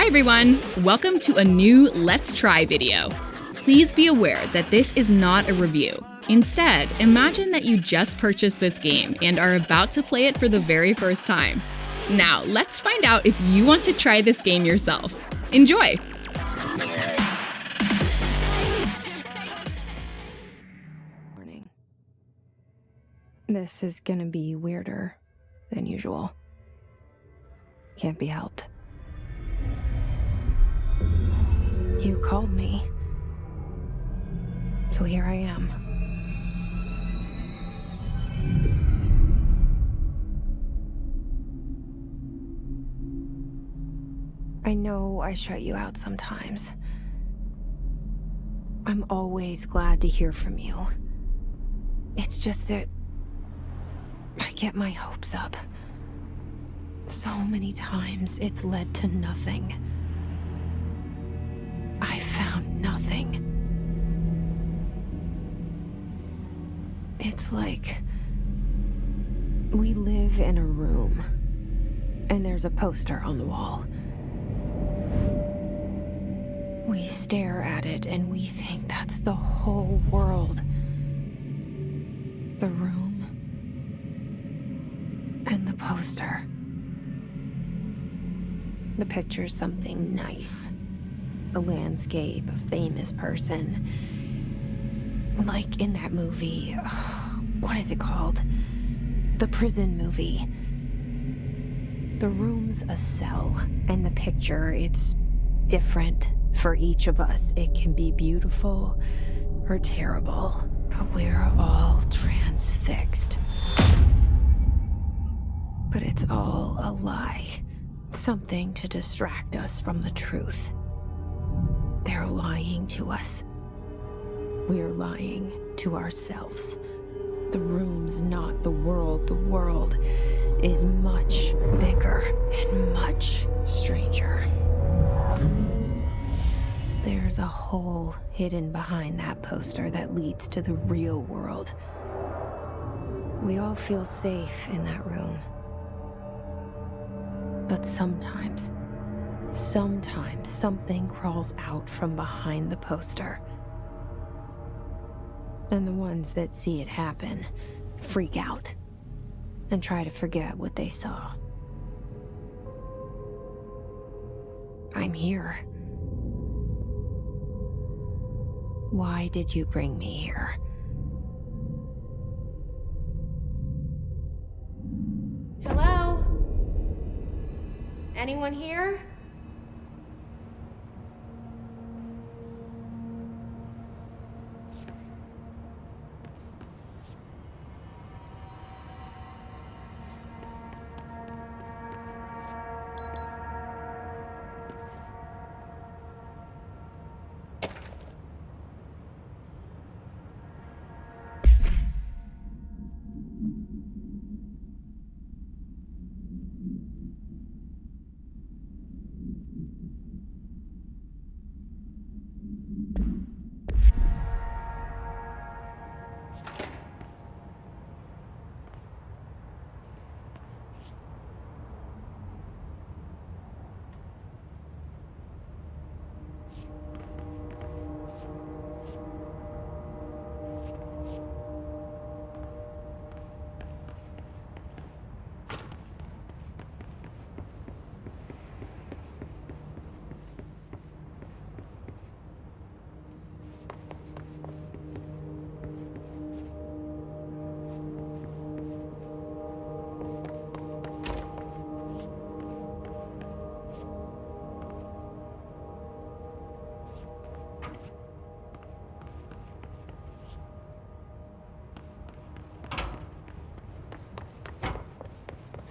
everyone! Welcome to a new Let's Try video. Please be aware that this is not a review. Instead, imagine that you just purchased this game and are about to play it for the very first time. Now, let's find out if you want to try this game yourself. Enjoy! Warning. This is gonna be weirder than usual. Can't be helped. You called me. So here I am. I know I shut you out sometimes. I'm always glad to hear from you. It's just that I get my hopes up. So many times it's led to nothing. I found nothing. It's like we live in a room, and there's a poster on the wall. We stare at it and we think that's the whole world. The room and the poster. The picture's something nice. A landscape, a famous person. Like in that movie, what is it called? The prison movie. The room's a cell, and the picture, it's different for each of us. It can be beautiful or terrible, but we're all transfixed. But it's all a lie. Something to distract us from the truth. They're lying to us. We're lying to ourselves. The room's not the world. The world is much bigger and much stranger. There's a hole hidden behind that poster that leads to the real world. We all feel safe in that room. But sometimes something crawls out from behind the poster. And the ones that see it happen freak out and try to forget what they saw. I'm here. Why did you bring me here? Hello? Anyone here?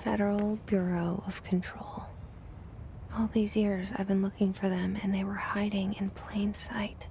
Federal Bureau of Control. All these years I've been looking for them, and they were hiding in plain sight.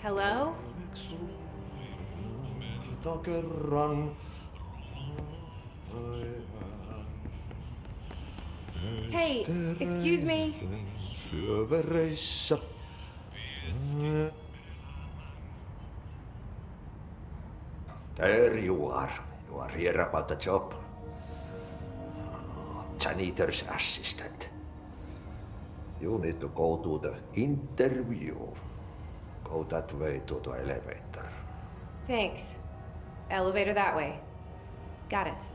Hello? Hey, excuse me. There you are. You are here about the job. Janitor's assistant. You need to go to the interview. Go that way to the elevator. Thanks. Elevator that way. Got it.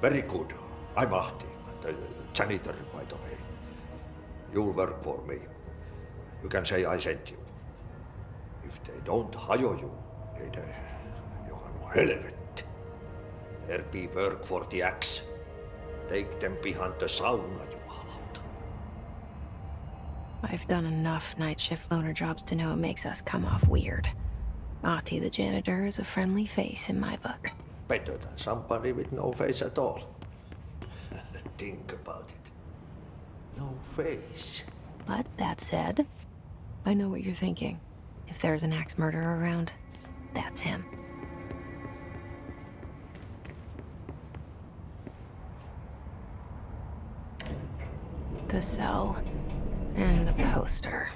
Very good. I'm Ahti, the janitor, by the way. You'll work for me. You can say I sent you. If they don't hire you, then you are no helvet. There be work for the axe. Take them behind the sauna, you hallout. I've done enough night shift loner jobs to know it makes us come off weird. Ahti the janitor is a friendly face in my book. Better than somebody with no face at all. Think about it. No face. But that said, I know what you're thinking. If there's an axe murderer around, that's him. The cell and the poster.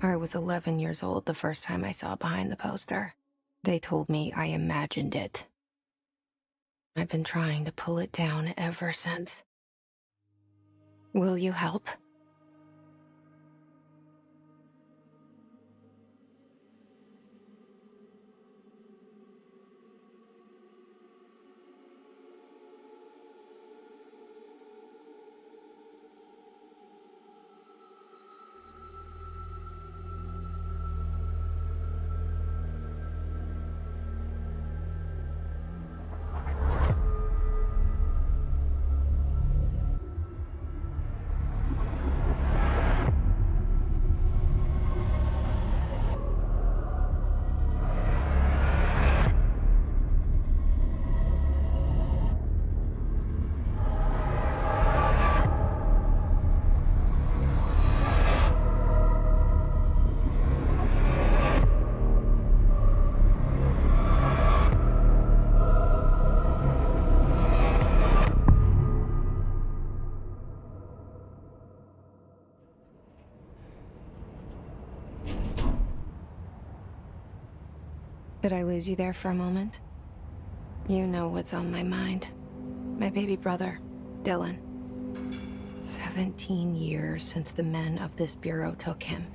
I was 11 years old the first time I saw behind the poster. They told me I imagined it. I've been trying to pull it down ever since. Will you help? Did I lose you there for a moment? You know what's on my mind. My baby brother, Dylan. 17 years since the men of this bureau took him.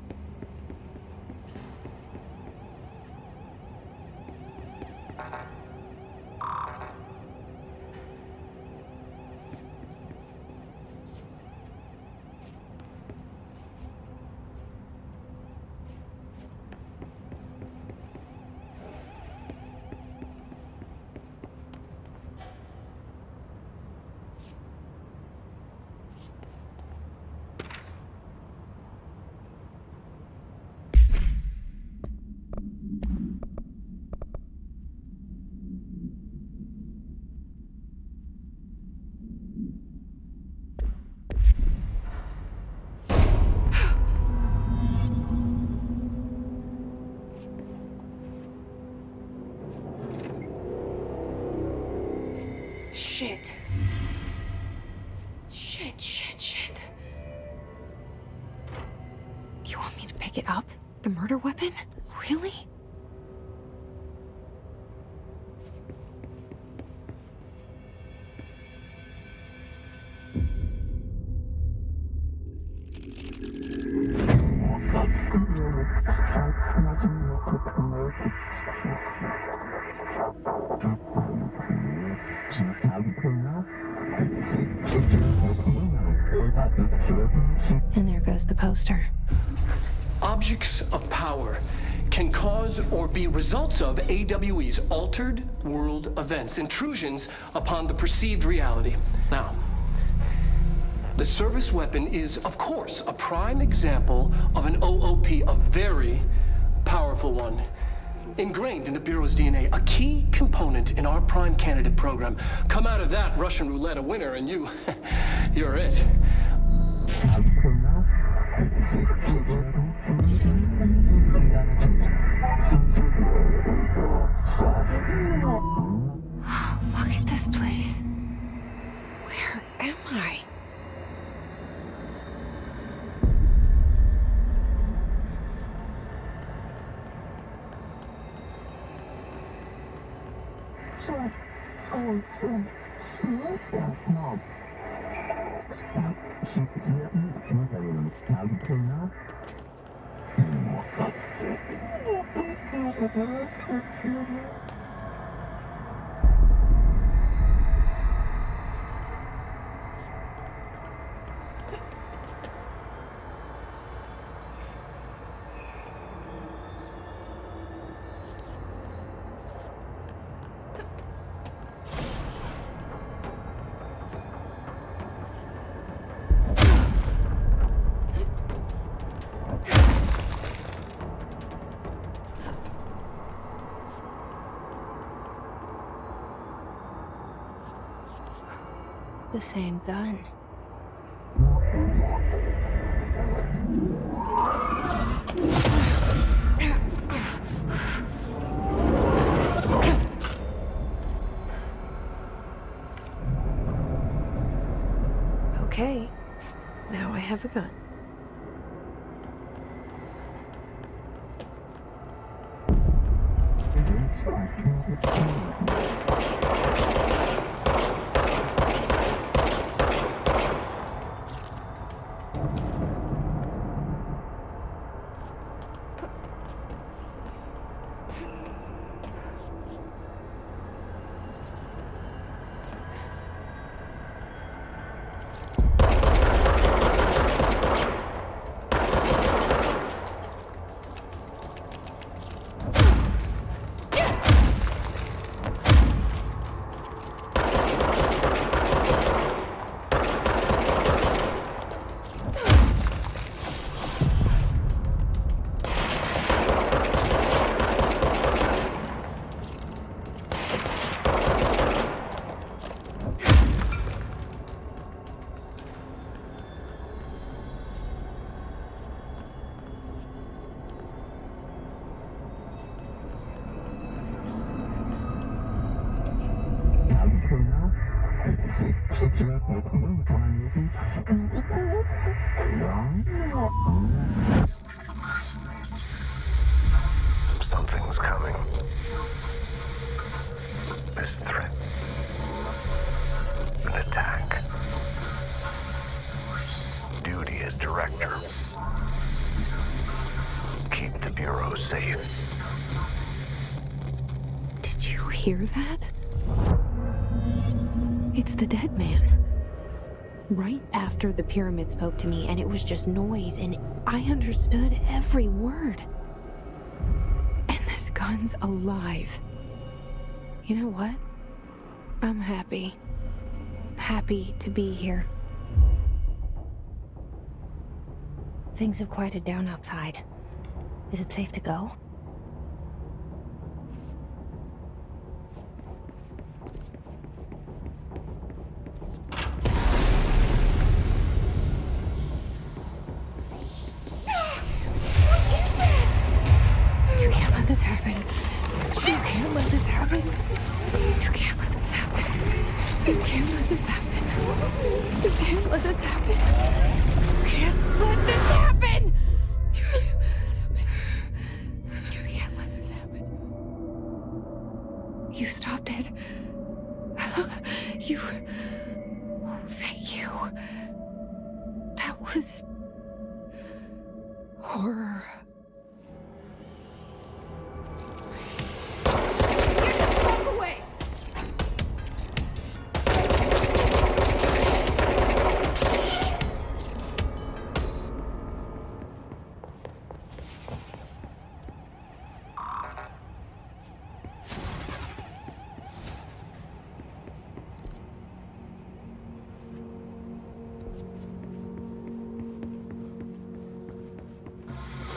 Shit. Shit. You want me to pick it up? The murder weapon? Really? And there goes the poster. Objects of power can cause or be results of AWE's altered world events, intrusions upon the perceived reality. Now, the service weapon is, of course, a prime example of an OOP, a very powerful one. ingrained into Bureau's DNA, a key component in our prime candidate program. Come out of that Russian roulette a winner, and you're it. Look at this place. Where am I? The same gun. Okay, now I have a gun. Something's coming. This threat. An attack. Duty as director. Keep the Bureau safe. Did you hear that? It's the dead man. Right after the pyramid spoke to me, and it was just noise, and I understood every word. And this gun's alive. You know what? I'm happy. Happy to be here. Things have quieted down outside. Is it safe to go? You can't let this happen. You can't let this happen. You can't let this happen. You can't let this happen. You can't let this happen. You can't let this happen. You can't let this happen. You can't let this happen. You stopped it. You... Oh, thank you. That was... horror.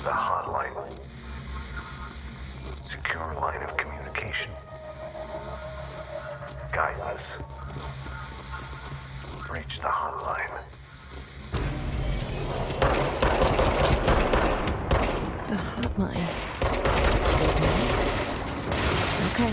The hotline. Secure line of communication. Guide us. Reach the hotline. The hotline. Okay.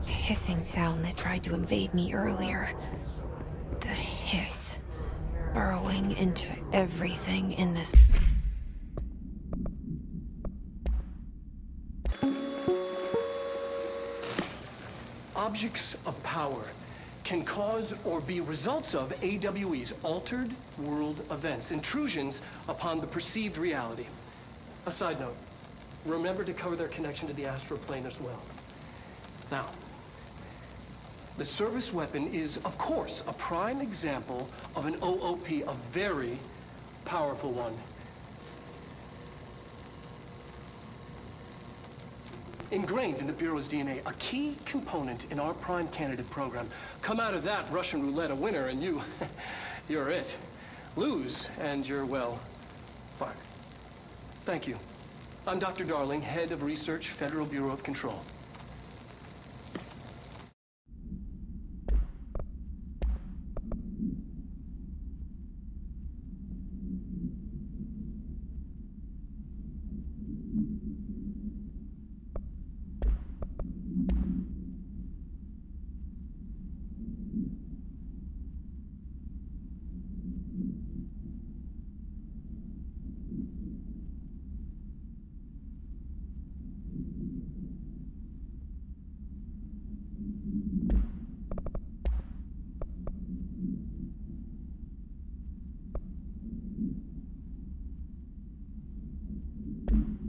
Hissing sound that tried to invade me earlier. The hiss, burrowing into everything in this. Objects of power can cause or be results of AWE's altered world events, intrusions upon the perceived reality. A side note, remember to cover their connection to the astral plane as well. Now, the service weapon is, of course, a prime example of an OOP, a very powerful one. Ingrained in the Bureau's DNA, a key component in our prime candidate program. Come out of that Russian roulette a winner and you're it. Lose and you're, well, fired. Thank you. I'm Dr. Darling, Head of Research, Federal Bureau of Control.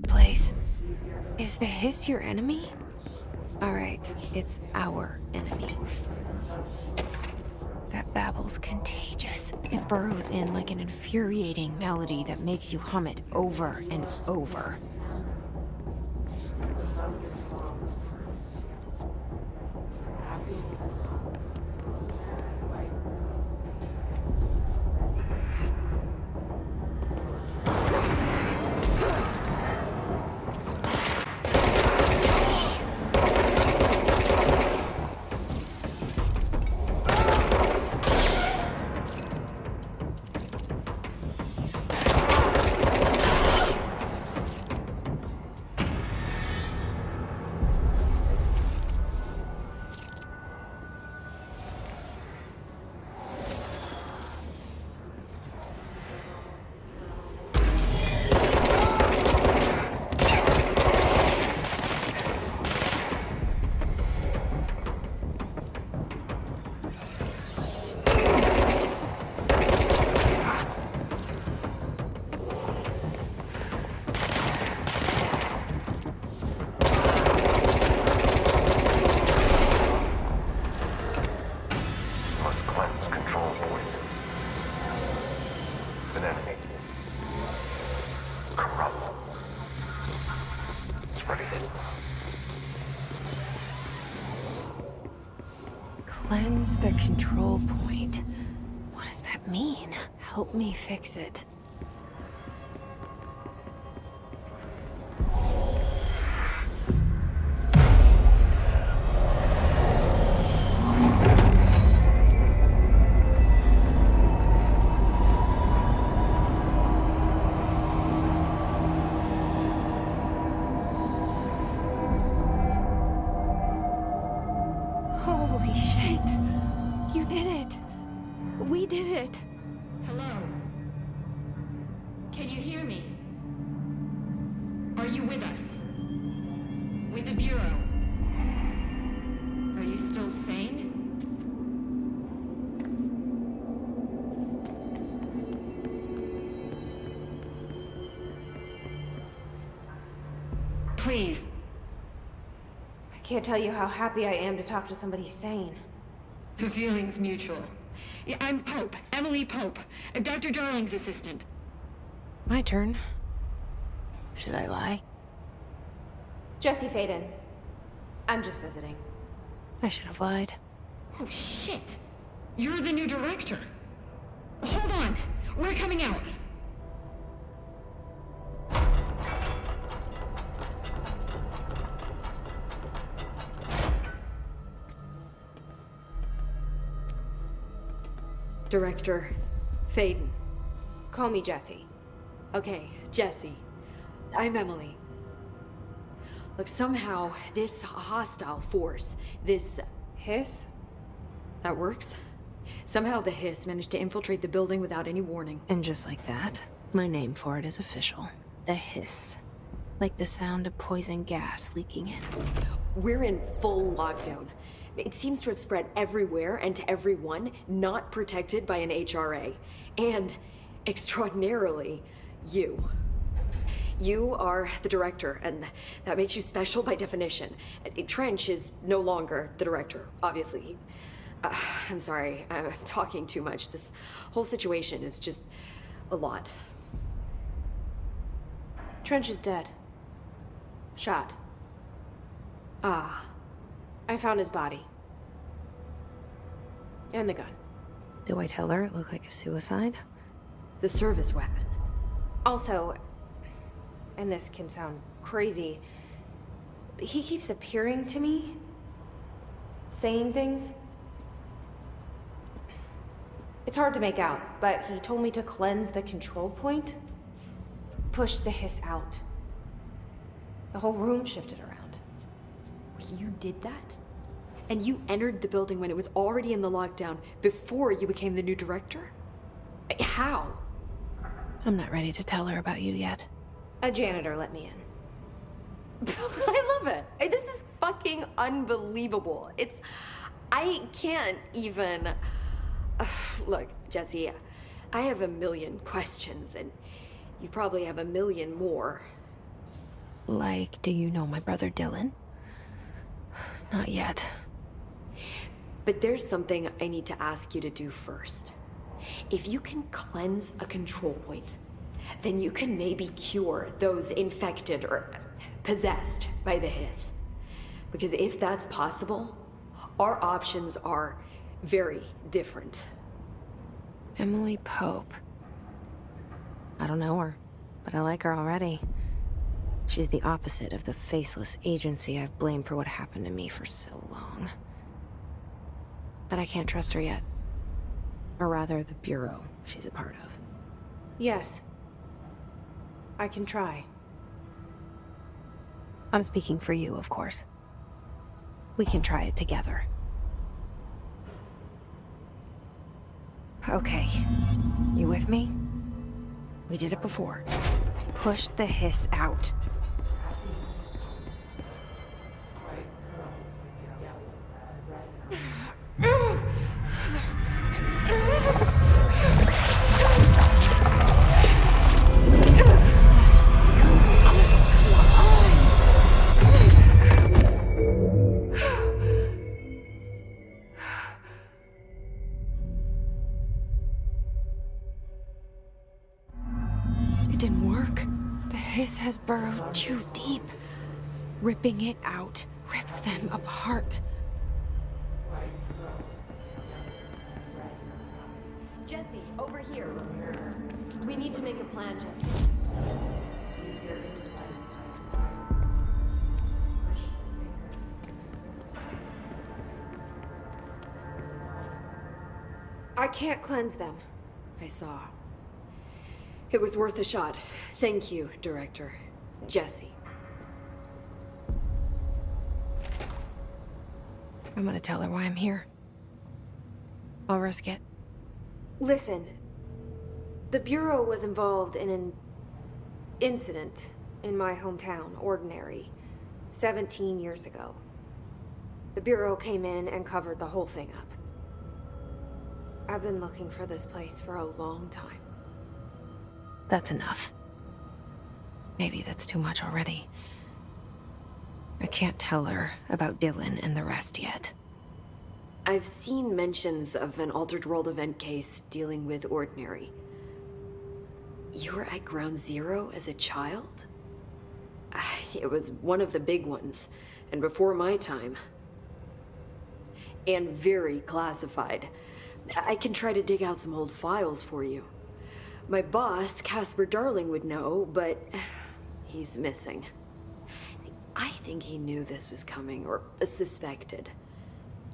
Place. Is the hiss your enemy? Alright, it's our enemy. That babble's contagious. It burrows in like an infuriating melody that makes you hum it over and over. Cleanse the control point. What does that mean? Help me fix it. did it. We did it. Hello? Can you hear me? Are you with us? With the Bureau? Are you still sane? Please. I can't tell you how happy I am to talk to somebody sane. The feeling's mutual. Yeah, I'm Pope, Emily Pope, Dr. Darling's assistant. My turn. Should I lie? Jesse Faden. I'm just visiting. I should have lied. Oh, shit. You're the new director. Hold on. We're coming out. Director Faden. Call me Jesse. Okay, Jesse. I'm Emily. Look, somehow this hostile force, this... Hiss? that works? Somehow the hiss managed to infiltrate the building without any warning. And just like that, my name for it is official. The hiss. Like the sound of poison gas leaking in. We're in full lockdown. It seems to have spread everywhere and to everyone not protected by an HRA. And, extraordinarily, you. You are the director, and that makes you special by definition. Trench is no longer the director, obviously. I'm sorry, I'm talking too much. This whole situation is just a lot. Trench is dead. Shot. Ah. I found his body. And the gun. Do I tell her it looked like a suicide? The service weapon. Also, and this can sound crazy, but he keeps appearing to me, saying things. It's hard to make out, but he told me to cleanse the control point, push the hiss out. The whole room shifted around. You did that? And you entered the building when it was already in the lockdown before you became the new director? How? I'm not ready to tell her about you yet. A janitor let me in. I love it. This is fucking unbelievable. I can't even... Look, Jesse, I have a million questions, and you probably have a million more. Like, do you know my brother Dylan? Not yet. But there's something I need to ask you to do first. If you can cleanse a control point, then you can maybe cure those infected or possessed by the hiss. Because if that's possible, our options are very different. Emily Pope. I don't know her, but I like her already. She's the opposite of the faceless agency I've blamed for what happened to me for so long. But I can't trust her yet. Or rather, the Bureau she's a part of. Yes. I can try. I'm speaking for you, of course. We can try it together. Okay. You with me? We did it before. Push the hiss out. It didn't work. The hiss has burrowed too deep. Ripping it out rips them apart. Jesse, over here. We need to make a plan, Jesse. I can't cleanse them. I saw. It was worth a shot. Thank you, Director. Jesse. I'm gonna tell her why I'm here. I'll risk it. Listen, the Bureau was involved in an incident in my hometown, Ordinary, 17 years ago. The Bureau came in and covered the whole thing up. I've been looking for this place for a long time. That's enough. Maybe that's too much already. I can't tell her about Dylan and the rest yet. I've seen mentions of an Altered World event case dealing with Ordinary. You were at Ground Zero as a child? It was one of the big ones, and before my time. And very classified. I can try to dig out some old files for you. My boss, Casper Darling, would know, but he's missing. I think he knew this was coming, or suspected.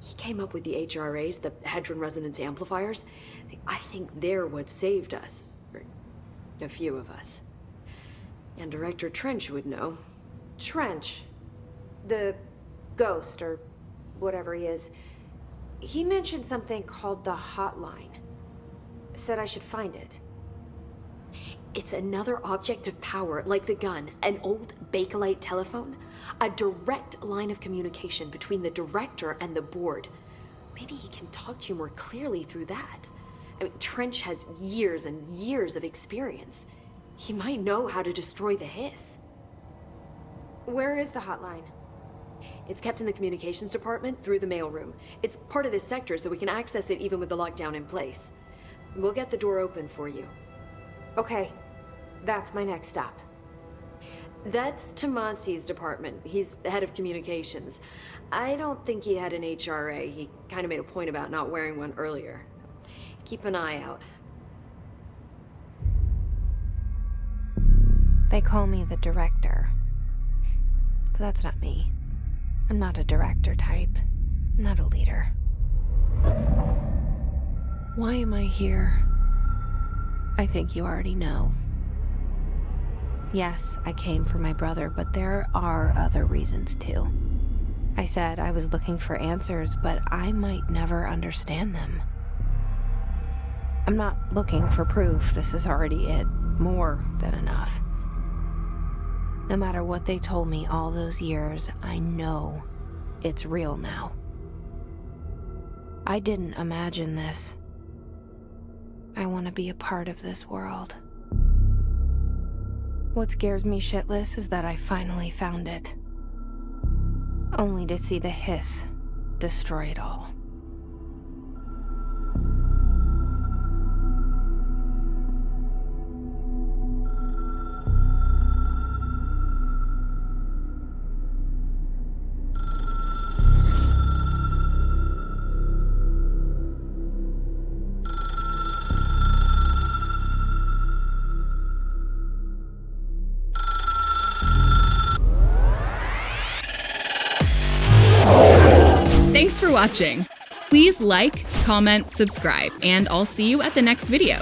He came up with the HRAs, the Hadron Resonance Amplifiers. I think they're what saved us. Or a few of us. And Director Trench would know. Trench, the ghost, or whatever he is, he mentioned something called the Hotline. Said I should find it. It's another object of power, like the gun, an old Bakelite telephone. A direct line of communication between the director and the board. Maybe he can talk to you more clearly through that. I mean, Trench has years and years of experience. He might know how to destroy the hiss. Where is the hotline? It's kept in the communications department through the mailroom. It's part of this sector, so we can access it even with the lockdown in place. We'll get the door open for you. Okay, that's my next stop. That's Tomasi's department. He's head of communications. I don't think he had an HRA. He kind of made a point about not wearing one earlier. Keep an eye out. They call me the director. But that's not me. I'm not a director type. I'm not a leader. Why am I here? I think you already know. Yes, I came for my brother, but there are other reasons too. I said I was looking for answers, but I might never understand them. I'm not looking for proof. This is already it. More than enough. No matter what they told me all those years, I know it's real now. I didn't imagine this. I want to be a part of this world. What scares me shitless is that I finally found it. Only to see the hiss destroy it all. Thanks for watching. Please like, comment, subscribe, and I'll see you at the next video.